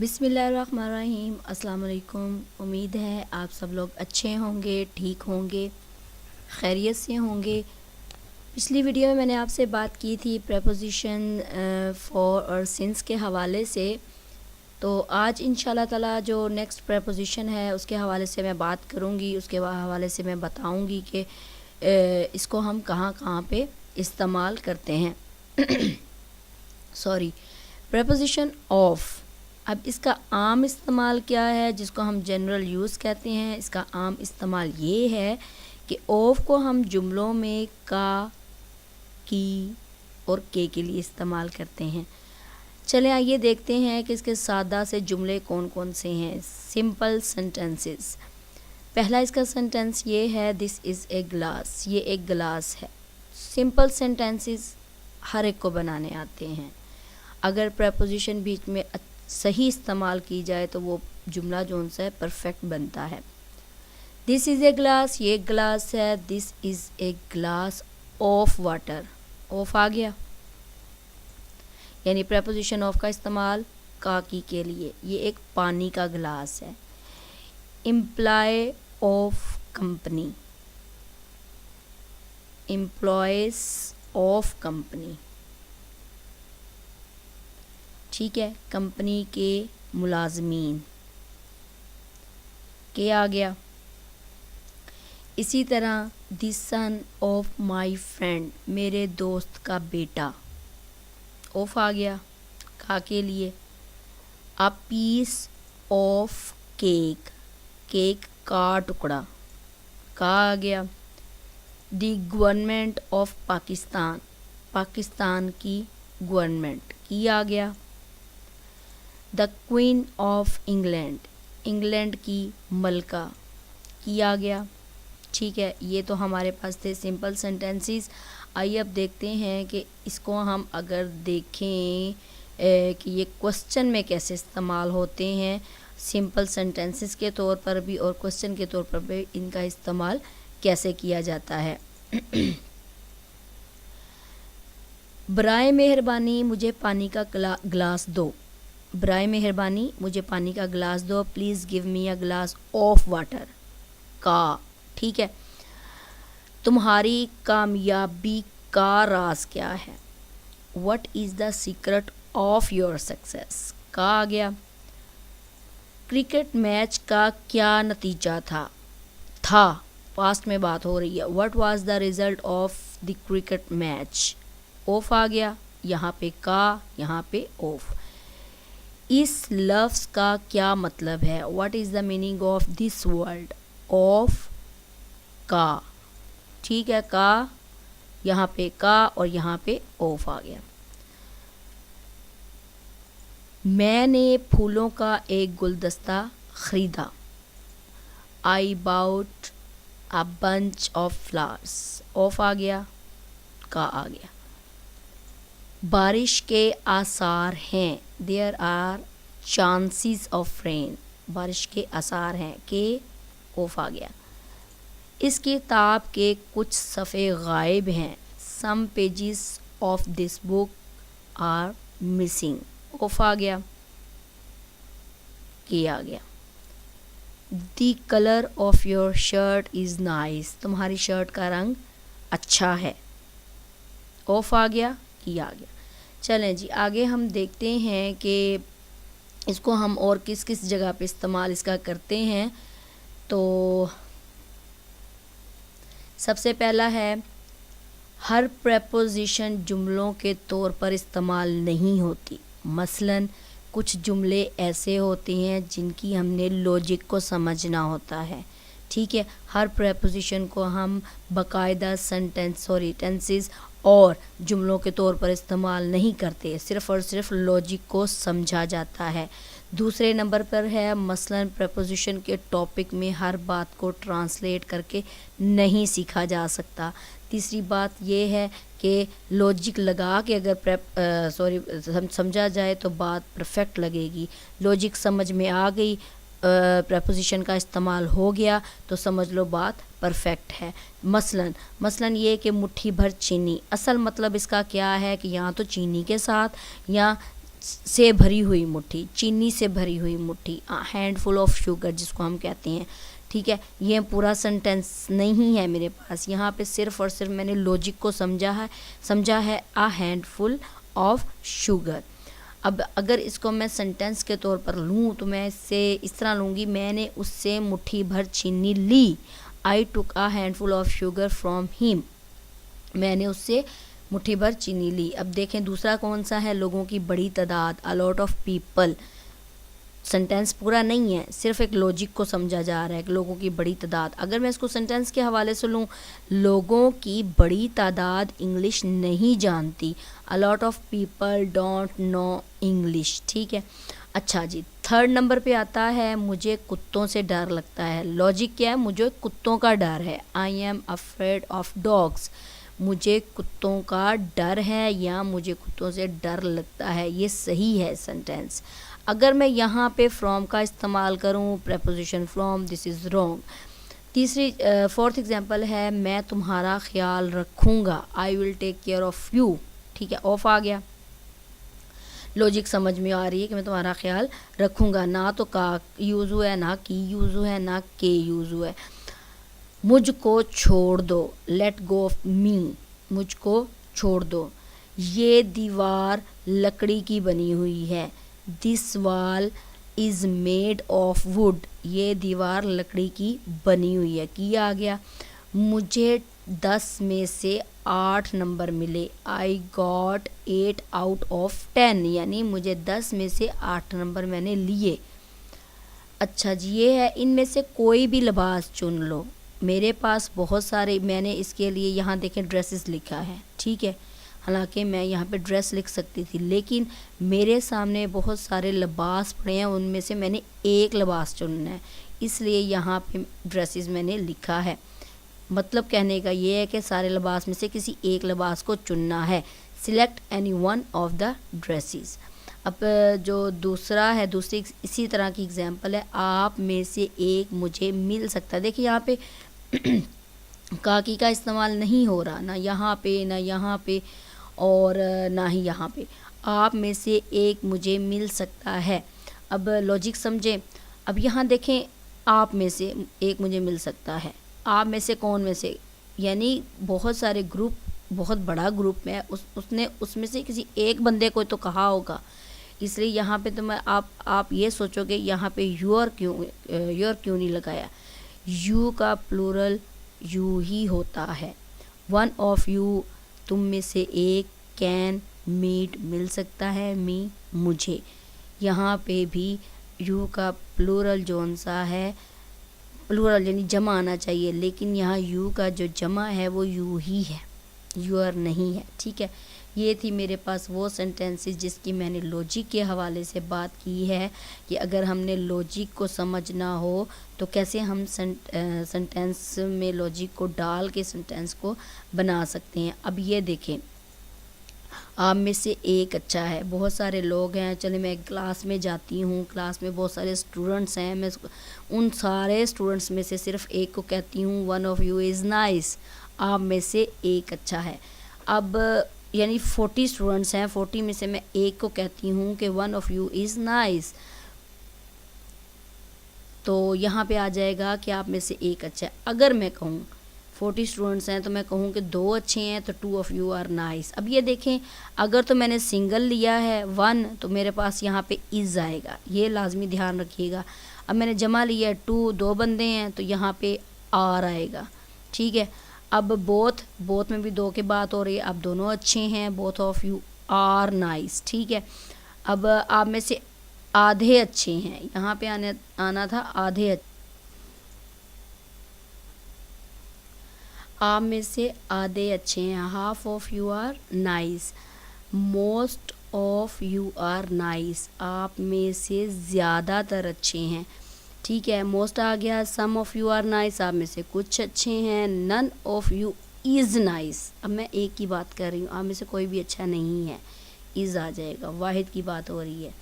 बिस्मिल्लाहिर्रहमानिर्रहीम। अस्सलाम वालेकुम। उम्मीद है आप सब लोग अच्छे होंगे, ठीक होंगे, खैरियत से होंगे। पिछली वीडियो में मैंने आपसे बात की थी प्रेपोजिशन फॉर और सिंस के हवाले से। तो आज इंशाल्लाह ताला जो नेक्स्ट प्रेपोजिशन है उसके हवाले से मैं बात करूँगी। उसके हवाले से मैं बताऊँगी कि इसको हम कहाँ कहाँ पे इस्तेमाल करते हैं। Sorry, preposition of. अब इसका आम इस्तेमाल क्या है, जिसको हम जनरल यूज़ कहते हैं। इसका आम इस्तेमाल ये है कि ऑफ को हम जुमलों में का, की और के लिए इस्तेमाल करते हैं। चले आइए देखते हैं कि इसके सादा से जुमले कौन कौन से हैं। Simple sentences. पहला इसका सेंटेंस ये है, दिस इज़ ए ग्लास। ये एक गिलास है। सिंपल सेंटेंसेस हर एक को बनाने आते हैं। अगर प्रेपोजिशन बीच में सही इस्तेमाल की जाए तो वो जुमला जो उनसे परफेक्ट बनता है। दिस इज़ ए ग्लास, ये ग्लास है। This is a glass of water. Of आ गया, यानी प्रेपोजिशन ऑफ का इस्तेमाल का की के लिए। ये एक पानी का गिलास है। Employ of company, employees of company. ठीक है, कंपनी के मुलाजमीन के आ गया। इसी तरह the son of my friend, मेरे दोस्त का बेटा। ऑफ आ गया का के लिए। A piece of cake, cake का टुकड़ा का आ गया। The government of Pakistan, Pakistan की गवर्नमेंट की आ गया। The queen of England, England की मलका की आ गया। ठीक है, ये तो हमारे पास थे सिंपल सेंटेंसेस। आइए अब देखते हैं कि इसको हम अगर देखें कि ये क्वेश्चन में कैसे इस्तेमाल होते हैं। सिंपल सेंटेंसेस के तौर पर भी और क्वेश्चन के तौर पर भी इनका इस्तेमाल कैसे किया जाता है। बराए मेहरबानी मुझे पानी का गिलास दो। बराए मेहरबानी मुझे पानी का गिलास दो। Please give me a glass of water का। ठीक है, तुम्हारी कामयाबी का राज क्या है। What is the secret of your success का आ गया। क्रिकेट मैच का क्या नतीजा था। पास्ट में बात हो रही है। What was the result of the cricket match. Of आ गया, यहाँ पे का, यहाँ पे ऑफ। इस लफ्ज़ का क्या मतलब है। What is the meaning of this word. Of का। ठीक है, का, यहाँ पे का और यहाँ पे ऑफ आ गया। मैंने फूलों का एक गुलदस्ता खरीदा। I bought a bunch of flowers. Of आ गया, का आ गया। बारिश के आसार हैं। There are chances of rain. बारिश के आसार हैं के ऑफ आ गया। इस किताब के कुछ सफ़े गायब हैं। Some pages of this book are missing. Of आ गया, के आ गया। The colour of your shirt is nice, तुम्हारी शर्ट का रंग अच्छा है। ऑफ आ गया, की आ गया। चलें जी, आगे हम देखते हैं कि इसको हम और किस किस जगह पे इस्तेमाल इसका करते हैं। तो सबसे पहला है, हर प्रेपोजिशन जुमलों के तौर पर इस्तेमाल नहीं होती। मसलन कुछ जुमले ऐसे होते हैं जिनकी हमने लॉजिक को समझना होता है। ठीक है, हर प्रेपोजिशन को हम बाकायदा टेंसेस और जुमलों के तौर पर इस्तेमाल नहीं करते, सिर्फ़ और सिर्फ लॉजिक को समझा जाता है। दूसरे नंबर पर है, मसलन प्रेपोजिशन के टॉपिक में हर बात को ट्रांसलेट करके नहीं सीखा जा सकता। तीसरी बात ये है कि लॉजिक लगा के अगर समझा जाए तो बात परफेक्ट लगेगी। लॉजिक समझ में आ गई, प्रेपोजिशन का इस्तेमाल हो गया तो समझ लो बात परफेक्ट है। मसलन ये कि मुट्ठी भर चीनी, असल मतलब इसका क्या है कि या तो चीनी के साथ या से भरी हुई मुट्ठी, चीनी से भरी हुई मुट्ठी, हैंडफुल ऑफ शुगर जिसको हम कहते हैं, ठीक है। ये पूरा सेंटेंस नहीं है मेरे पास, यहाँ पे सिर्फ और सिर्फ मैंने लॉजिक को समझा है अ हैंडफुल ऑफ शुगर। अब अगर इसको मैं सेंटेंस के तौर पर लूँ तो मैं इससे इस तरह लूँगी, मैंने उससे मुट्ठी भर चीनी ली। I took a handful of sugar from him, मैंने उससे मुट्ठी भर चीनी ली। अब देखें दूसरा कौन सा है, लोगों की बड़ी तादाद, a lot of people. Sentence पूरा नहीं है, सिर्फ एक लॉजिक को समझा जा रहा है कि लोगों की बड़ी तादाद। अगर मैं इसको सेंटेंस के हवाले से लूँ, लोगों की बड़ी तादाद इंग्लिश नहीं जानती, a lot of people don't know English, ठीक है। अच्छा जी, थर्ड नंबर पे आता है, मुझे कुत्तों से डर लगता है। लॉजिक क्या है, मुझे कुत्तों का डर है, I am afraid of dogs. मुझे कुत्तों का डर है या मुझे कुत्तों से डर लगता है, ये सही है सेंटेंस। अगर मैं यहाँ पे फ्रॉम का इस्तेमाल करूँ, preposition from, this is wrong. Fourth example है, मैं तुम्हारा ख्याल रखूँगा, I will take care of you, ठीक है। ऑफ आ गया, लॉजिक समझ में आ रही है कि मैं तुम्हारा ख्याल रखूँगा। ना तो का यूज़ हुआ है, ना की यूज़ हुआ है, ना के यूज़ हुआ है। मुझको छोड़ दो, लेट गो ऑफ मी, मुझको छोड़ दो। ये दीवार लकड़ी की बनी हुई है, this wall is made of would, ये दीवार लकड़ी की बनी हुई है, किया आ गया। मुझे 10 में से 8 नंबर मिले, आई गॉट 8 आउट ऑफ 10, यानी मुझे 10 में से 8 नंबर मैंने लिए। अच्छा जी, ये है, इनमें से कोई भी लिबास चुन लो। मेरे पास बहुत सारे, मैंने इसके लिए यहाँ देखें ड्रेसेस लिखा है, ठीक है। हालांकि मैं यहाँ पे ड्रेस लिख सकती थी, लेकिन मेरे सामने बहुत सारे लिबास पड़े हैं, उनमें से मैंने एक लिबास चुनना है, इसलिए यहाँ पे ड्रेसेस मैंने लिखा है। मतलब कहने का ये है कि सारे लिबास में से किसी एक लिबास को चुनना है। Select any one of the dresses. अब जो दूसरा है, दूसरी इसी तरह की एग्जांपल है, आप में से एक मुझे मिल सकता है। देखिए यहाँ पे काकी का इस्तेमाल नहीं हो रहा, ना यहाँ पे, ना यहाँ पे, और ना ही यहाँ पे। आप में से एक मुझे मिल सकता है। अब लॉजिक समझें। अब यहाँ देखें, आप में से एक मुझे मिल सकता है, आप में से कौन में से, यानी बहुत सारे ग्रुप, बहुत बड़ा ग्रुप में उसने उसमें से किसी एक बंदे को तो कहा होगा, इसलिए यहाँ पे तो मैं आप ये सोचोगे यहाँ पे योर क्यों नहीं लगाया। यू का प्लूरल यू ही होता है। वन ऑफ यू, तुम में से एक, कैन मीट मिल सकता है, मी मुझे। यहाँ पे भी यू का प्लूरल जौन सा है, प्लूरल यानी जमा आना चाहिए, लेकिन यहाँ यू का जो जमा है वो यू ही है, यूर नहीं है, ठीक है। ये थी मेरे पास वो सेंटेंसेस जिसकी मैंने लॉजिक के हवाले से बात की है कि अगर हमने लॉजिक को समझना हो तो कैसे हम सेंटेंस में लॉजिक को डाल के सेंटेंस को बना सकते हैं। अब ये देखें, आप में से एक अच्छा है, बहुत सारे लोग हैं, चले मैं क्लास में जाती हूँ, क्लास में बहुत सारे स्टूडेंट्स हैं, मैं उन सारे स्टूडेंट्स में से सिर्फ एक को कहती हूँ one of you is nice, आप में से एक अच्छा है। अब यानी 40 स्टूडेंट्स हैं, 40 में से मैं एक को कहती हूँ कि one of you is nice, तो यहाँ पे आ जाएगा कि आप में से एक अच्छा है। अगर मैं कहूँ 40 स्टूडेंट्स हैं तो मैं कहूँ कि 2 अच्छे हैं, तो 2 ऑफ यू आर नाइस। अब ये देखें, अगर तो मैंने सिंगल लिया है 1 तो मेरे पास यहाँ पे इज़ आएगा, ये लाजमी ध्यान रखिएगा। अब मैंने जमा लिया है 2 बंदे हैं तो यहाँ पे आर आएगा, ठीक है। अब बोथ में भी 2 की बात हो रही है, अब दोनों अच्छे हैं, both of you are nice, ठीक है। अब आप में से आधे अच्छे हैं, यहाँ पे आना था आधे, आप में से आधे अच्छे हैं, half of you are nice. Most of you are nice, आप में से ज़्यादातर अच्छे हैं, ठीक है। मोस्ट आ गया, some of you are nice, आप में से कुछ अच्छे हैं, none of you is nice, अब मैं एक की बात कर रही हूँ, आप में से कोई भी अच्छा नहीं है, इज़ आ जाएगा, वाहिद की बात हो रही है।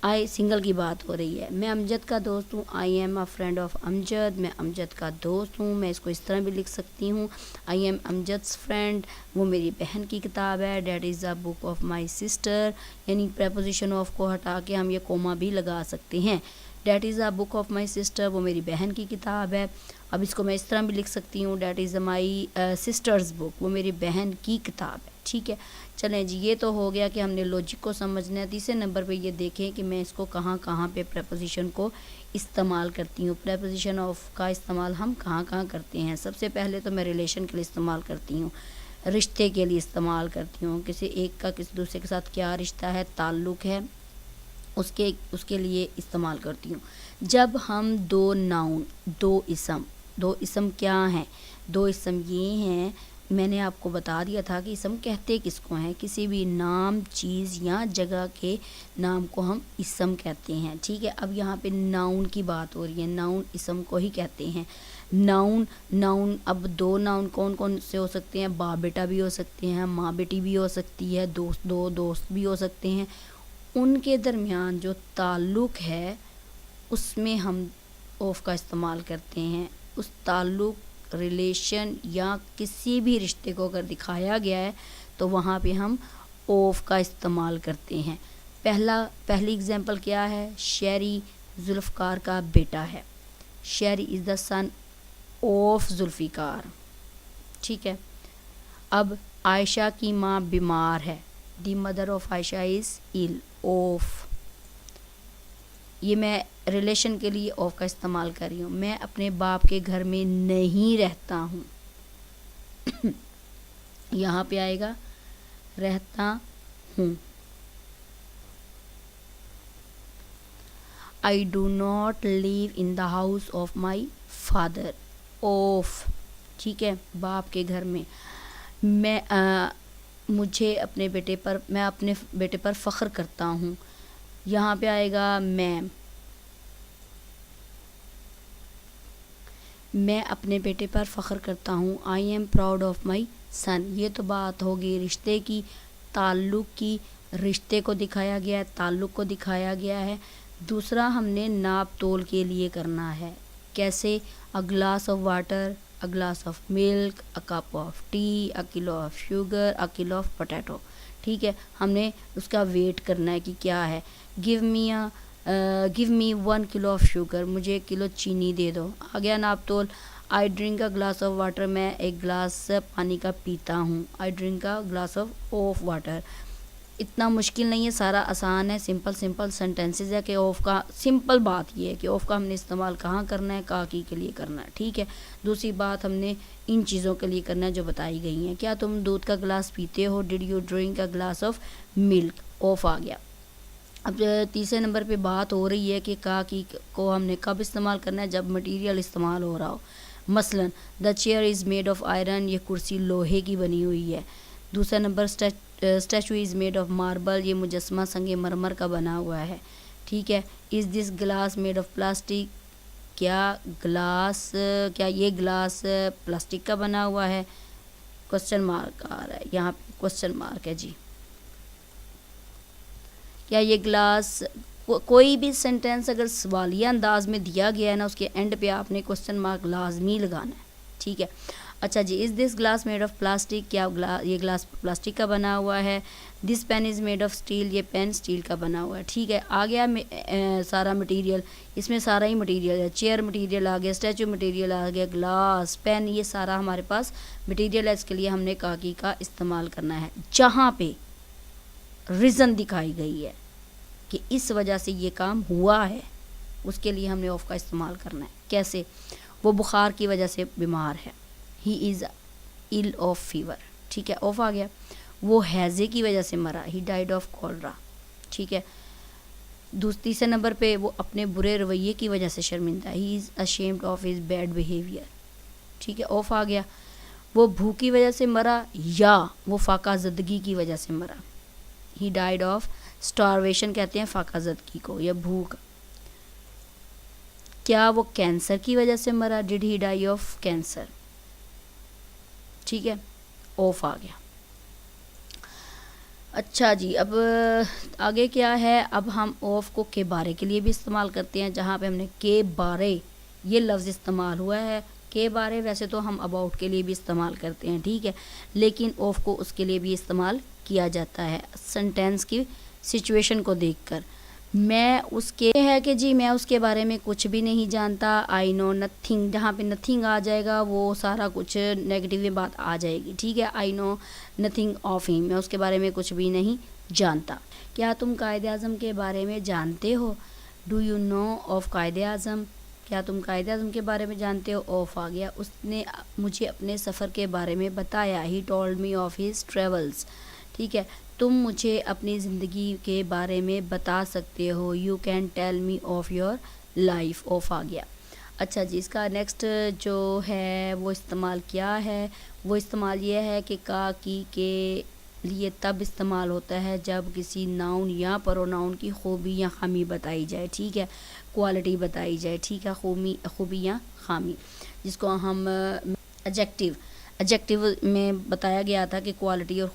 आई सिंगल की बात हो रही है। मैं अमजद का दोस्त हूँ, I am a friend of Amjad, मैं अमजद का दोस्त हूँ। मैं इसको इस तरह भी लिख सकती हूँ, आई एम अमजद्स फ्रेंड, वो मेरी बहन की किताब है। That is a book of my sister, यानी प्रेपोजिशन ऑफ को हटा के हम ये कोमा भी लगा सकते हैं। That is a book of my sister, वो मेरी बहन की किताब है। अब इसको मैं इस तरह भी लिख सकती हूँ, that is my sisters book, वो मेरी बहन की किताब है। ठीक है, चलें जी, ये तो हो गया कि हमने लॉजिक को समझना है। तीसरे नंबर पे ये देखें कि मैं इसको कहाँ कहाँ पे प्रेपोजिशन को इस्तेमाल करती हूँ। प्रेपोजिशन ऑफ का इस्तेमाल हम कहाँ कहाँ करते हैं। सबसे पहले तो मैं रिलेशन के लिए इस्तेमाल करती हूँ, रिश्ते के लिए इस्तेमाल करती हूँ। किसी एक का किसी दूसरे के साथ क्या रिश्ता है, ताल्लुक़ है, उसके लिए इस्तेमाल करती हूँ। जब हम दो नाउन, दो इसम क्या हैं, दो इसम ये हैं, मैंने आपको बता दिया था कि इसम कहते किसको हैं, किसी भी नाम, चीज़ या जगह के नाम को हम इसम कहते हैं। ठीक है, अब यहाँ पे नाउन की बात हो रही है, नाउन इसम को ही कहते हैं। नाउन अब दो नाउन कौन कौन से हो सकते हैं, बाप बेटा भी हो सकते हैं, माँ बेटी भी हो सकती है, दो दोस्त भी हो सकते हैं। उनके दरमियान जो ताल्लुक़ है उसमें हम ऑफ का इस्तेमाल करते हैं। उस ताल्लुक़, रिलेशन या किसी भी रिश्ते को अगर दिखाया गया है तो वहाँ पे हम ऑफ का इस्तेमाल करते हैं। पहली एग्जांपल क्या है, शेरी जुल्फ़कार का बेटा है। Sheri is the son of Zulfiqar. ठीक है, अब आयशा की माँ बीमार है, the mother of Ayesha is ill, of. ये मैं रिलेशन के लिए ऑफ का इस्तेमाल कर रही हूँ। मैं अपने बाप के घर में नहीं रहता हूँ यहाँ पे आएगा रहता हूँ। I do not live in the house of my father, of. ठीक है, बाप के घर में मैं मैं अपने बेटे पर फ़ख्र करता हूँ। यहाँ पे आएगा मैं अपने बेटे पर फ़ख्र करता हूँ, I am proud of my son. ये तो बात होगी रिश्ते की, ताल्लुक़ की, रिश्ते को दिखाया गया है, ताल्लुक़ को दिखाया गया है। दूसरा हमने नाप तोल के लिए करना है, कैसे, अ glass of water, a glass of milk, a cup of T, a kilo of sugar, a kilo of potato. ठीक है, हमने उसका वेट करना है कि क्या है। Give me 1 kilo of sugar, मुझे 1 किलो चीनी दे दो। आ गया नाप तोल। I drink a glass of water, मैं एक गिलास पानी का पीता हूँ। I drink a glass of water. इतना मुश्किल नहीं है, सारा आसान है, सिंपल सेंटेंसेस है कि ऑफ का सिंपल बात ये है कि ऑफ का हमने इस्तेमाल कहाँ करना है, काकी के लिए करना है। ठीक है, दूसरी बात हमने इन चीज़ों के लिए करना है जो बताई गई हैं। क्या तुम दूध का गिलास पीते हो, did you drink a glass of milk, of आ गया। अब तीसरे नंबर पे बात हो रही है कि काकी को हमने कब इस्तेमाल करना है, जब मटेरियल इस्तेमाल हो रहा हो। मसलन the chair is made of iron, ये कुर्सी लोहे की बनी हुई है। दूसरा number statue is made of marble, ये मुजस्मा संगे मरमर का बना हुआ है। ठीक है, is this glass made of plastic, क्या ये ग्लास प्लास्टिक का बना हुआ है। क्वेश्चन मार्क आ रहा है यहाँ पे, क्वेश्चन मार्क है जी। क्या ये ग्लास, कोई भी सेंटेंस अगर सवालिया अंदाज में दिया गया है ना, उसके एंड पे आपने क्वेश्चन मार्क लाजमी लगाना है। ठीक है, अच्छा जी, is this glass made of plastic, क्या ये ग्लास प्लास्टिक का बना हुआ है। This pen is made of steel, ये पेन स्टील का बना हुआ है। ठीक है, आ गया सारा मटेरियल, इसमें सारा ही मटेरियल है। चेयर मटेरियल आ गया, स्टैचू मटेरियल आ गया, ग्लास, पेन, ये सारा हमारे पास मटेरियल है। इसके लिए हमने काकी का इस्तेमाल करना है जहाँ पे रीज़न दिखाई गई है कि इस वजह से ये काम हुआ है, उसके लिए हमने ऑफ का इस्तेमाल करना है। कैसे, वो बुखार की वजह से बीमार है, he is ill of fever. ठीक है, ऑफ आ गया। वो हैज़े की वजह से मरा, ही डाइड ऑफ कॉलरा। ठीक है, तीसरे नंबर पे वो अपने बुरे रवैये की वजह से शर्मिंदा, he is ashamed of his bad behaviour. ठीक है, ऑफ आ गया। वो भूख की वजह से मरा या वो फाका ज़दगी की वजह से मरा, ही डाइड ऑफ स्टारवेशन, कहते हैं फाका ज़दगी को या भूख। क्या वो कैंसर की वजह से मरा, did he die of cancer. ठीक है, ऑफ आ गया। अच्छा जी, अब आगे क्या है, अब हम ऑफ को के बारे के लिए भी इस्तेमाल करते हैं, जहाँ पे हमने के बारे ये लफ्ज़ इस्तेमाल हुआ है। के बारे वैसे तो हम अबाउट के लिए भी इस्तेमाल करते हैं, ठीक है, लेकिन ऑफ को उसके लिए भी इस्तेमाल किया जाता है सेंटेंस की सिचुएशन को देखकर। मैं उसके है कि जी मैं उसके बारे में कुछ भी नहीं जानता, आई नो नथिंग, जहाँ पे नथिंग आ जाएगा वो सारा कुछ नेगेटिव में बात आ जाएगी, ठीक है। I know nothing of him, मैं उसके बारे में कुछ भी नहीं जानता। क्या तुम कायदे आज़म के बारे में जानते हो, डू यू नो ऑफ कायदे आज़म, क्या तुम कायदे आज़म के बारे में जानते हो, ऑफ आ गया। उसने मुझे अपने सफ़र के बारे में बताया, he told me of his travels, ठीक है। तुम मुझे अपनी ज़िंदगी के बारे में बता सकते हो, you can tell me of your life, of आ गया। अच्छा जी, इसका नेक्स्ट जो है वो इस्तेमाल क्या है, वो इस्तेमाल ये है कि का की के लिए तब इस्तेमाल होता है जब किसी नाउन या प्रोनाउन की खूबी या खामी बताई जाए, ठीक है, क्वालिटी बताई जाए, ठीक है, खूबी या खामी, जिसको हम एडजेक्टिव में बताया गया था कि क्वालिटी और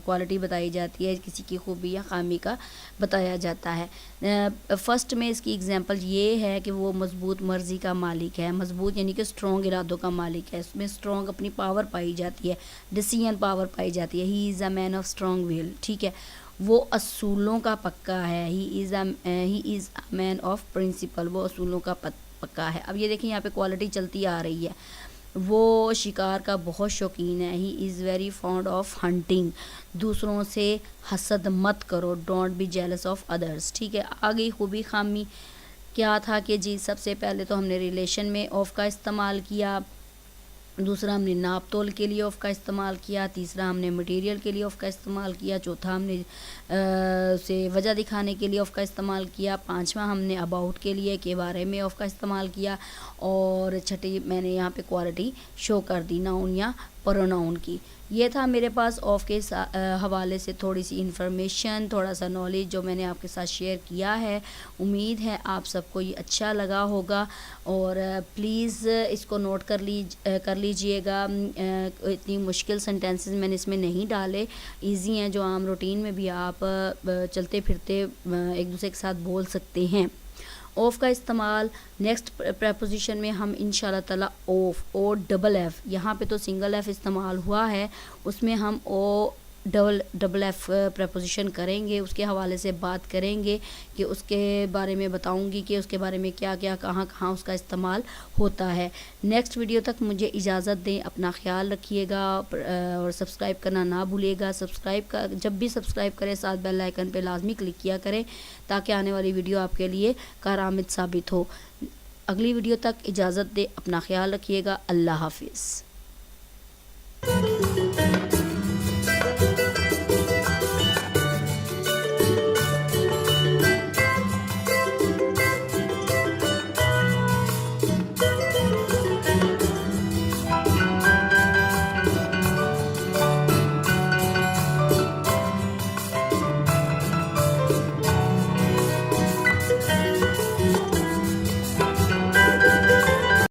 क्वालिटी बताई जाती है, किसी की खूबी या खामी का बताया जाता है। फर्स्ट में इसकी एग्जांपल ये है कि वो मजबूत मर्ज़ी का मालिक है, मजबूत यानी कि स्ट्रॉन्ग इरादों का मालिक है, इसमें स्ट्रॉन्ग अपनी पावर पाई जाती है, डिसीजन पावर पाई जाती है, he is a man of strong will, ठीक है। वो असूलों का पक्का है, he is a man of principle, वो असूलों का पक्का है। अब ये देखिए यहाँ पे क्वालिटी चलती आ रही है, वो शिकार का बहुत शौकीन है, he is very fond of hunting, दूसरों से हसद मत करो, don't be jealous of others, ठीक है। आ गई खूबी खामी, क्या था कि जी सबसे पहले तो हमने रिलेशन में ऑफ का इस्तेमाल किया, दूसरा हमने नाप तोल के लिए ऑफ का इस्तेमाल किया, तीसरा हमने मटेरियल के लिए ऑफ का इस्तेमाल किया, चौथा हमने से वजह दिखाने के लिए ऑफ का इस्तेमाल किया, पांचवा हमने अबाउट के लिए के बारे में ऑफ का इस्तेमाल किया, और छठी मैंने यहाँ पे क्वालिटी शो कर दी नाउन या प्रोनाउन की। ये था मेरे पास ऑफ के हवाले से थोड़ी सी इन्फॉर्मेशन, थोड़ा सा नॉलेज जो मैंने आपके साथ शेयर किया है। उम्मीद है आप सबको ये अच्छा लगा होगा, और प्लीज़ इसको नोट कर लीजिएगा। इतनी मुश्किल सेंटेंसेस मैंने इसमें नहीं डाले, इजी हैं, जो आम रूटीन में भी आप चलते फिरते एक दूसरे के साथ बोल सकते हैं। ऑफ का इस्तेमाल नेक्स्ट प्रपोजिशन में हम इंशाल्लाह ताला ऑफ ओ डबल एफ़, यहाँ पे तो सिंगल एफ़ इस्तेमाल हुआ है, उसमें हम ओ डबल एफ़ प्रपोजिशन करेंगे, उसके हवाले से बात करेंगे कि उसके बारे में बताऊंगी कि उसके बारे में क्या क्या कहाँ कहाँ उसका इस्तेमाल होता है। नेक्स्ट वीडियो तक मुझे इजाज़त दें, अपना ख्याल रखिएगा, और सब्सक्राइब करना ना भूलिएगा। जब भी सब्सक्राइब करें साथ बेल आइकन पे लाजमी क्लिक किया करें, ताकि आने वाली वीडियो आपके लिए कारआमद साबित हो। अगली वीडियो तक इजाज़त दें, अपना ख्याल रखिएगा, अल्लाह हाफिज़।